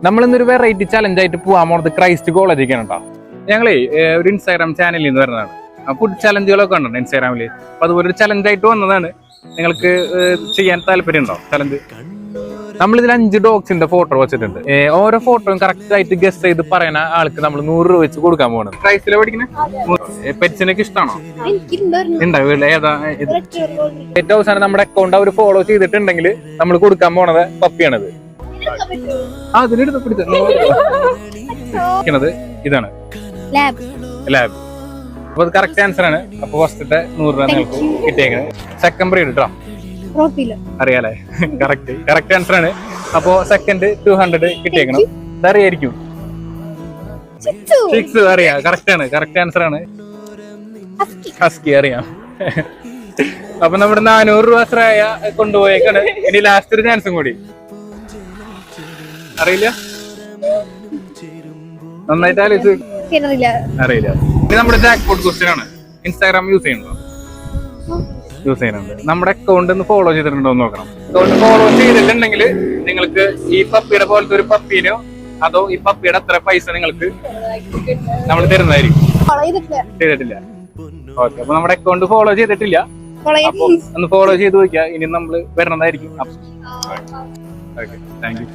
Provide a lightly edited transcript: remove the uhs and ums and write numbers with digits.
നമ്മളിന്നൊരു variety challenge ആയിട്ട് പോകാൻ പോണത് ക്രൈസ്റ്റ് കോളേജിലേക്കാണ് കേട്ടോ. ഞങ്ങളേ ഒരു ഇൻസ്റ്റാഗ്രാം ചാനലിൽ നിന്ന് വരുന്നതാണ്. ഫുഡ് ചലഞ്ചുകളൊക്കെ ഉണ്ടോ ഇൻസ്റ്റാഗ്രാമിൽ. അപ്പൊ അതുപോലെ ഒരു ചലഞ്ച് ആയിട്ട് വന്നതാണ്. നിങ്ങൾക്ക് ചെയ്യാൻ താല്പര്യം ഉണ്ടോ ചലഞ്ച്? നമ്മളിതിൽ 5 ഡോഗ്സിന്റെ ഫോട്ടോ വെച്ചിട്ടുണ്ട്. ഓരോ ഫോട്ടോയും കറക്റ്റ് ആയിട്ട് ഗസ് ചെയ്ത് പറയുന്ന ആൾക്ക് നമ്മൾ 100 രൂപ വെച്ച് കൊടുക്കാൻ പോകണം. ക്രൈസ്റ്റിലെ പഠിക്കുന്നത് പെറ്റ്സിനൊക്കെ ഇഷ്ടമാണോ? ഉണ്ടാവും. ഏതാ ഏറ്റവും അവസാനം നമ്മുടെ അക്കൗണ്ട് അവർ ഫോളോ ചെയ്തിട്ടുണ്ടെങ്കിൽ നമ്മൾ കൊടുക്കാൻ പോണത് പപ്പിയാണത്. അതിനെടുത്ത് പിടിച്ചത് ഇതാണ് ലാബ്. അപ്പൊ അത് കറക്റ്റ് ആൻസർ ആണ്. അപ്പൊ ഫസ്റ്റത്തെ 100 രൂപ നിങ്ങൾക്ക് കിട്ടിയേക്കുന്നത്. സെക്കൻഡ് ബ്രീഡ് കേട്ടോ, അറിയാലേ? കറക്റ്റ് ആൻസർ ആണ്. അപ്പൊ സെക്കൻഡ് 200 കിട്ടിയേക്കണം. ഇതറിയായിരിക്കും. 6 അറിയാം. കറക്റ്റ് ആൻസർ ആണ്. ഹസ്കി അറിയാം. അപ്പൊ നമ്മുടെ 400 രൂപ ശ്രേയ കൊണ്ടുപോയേക്കാണ്. ഇനി ലാസ്റ്റ് ഒരു ചാൻസും കൂടി. അറിയില്ല, നന്നായിട്ട് ആലോചിച്ച്. അറിയില്ല. ഇനി നമ്മുടെ ജാക്ക് പോട്ട് ക്വസ്റ്റ്യൻ ആണ്. ഇൻസ്റ്റാഗ്രാം യൂസ് ചെയ്യുന്നുണ്ടോ? യൂസ് ചെയ്യുന്നുണ്ട്. നമ്മുടെ അക്കൗണ്ട് ഒന്ന് ഫോളോ ചെയ്തിട്ടുണ്ടോ എന്ന് നോക്കണം. അക്കൗണ്ട് ഫോളോ ചെയ്തിട്ടുണ്ടെങ്കിൽ നിങ്ങൾക്ക് ഈ പപ്പിയുടെ പോലത്തെ ഒരു പപ്പീനോ അതോ ഈ പപ്പിയുടെ അത്ര പൈസ നിങ്ങൾക്ക് നമ്മൾ തരുന്നതായിരിക്കും. ചെയ്തിട്ടില്ല? ഓക്കെ. അപ്പൊ നമ്മുടെ അക്കൗണ്ട് ഫോളോ ചെയ്തിട്ടില്ല. അപ്പൊ ഒന്ന് ഫോളോ ചെയ്ത് നോക്കിയാ ഇനി നമ്മൾ വരുന്നതായിരിക്കും. Okay, thank you.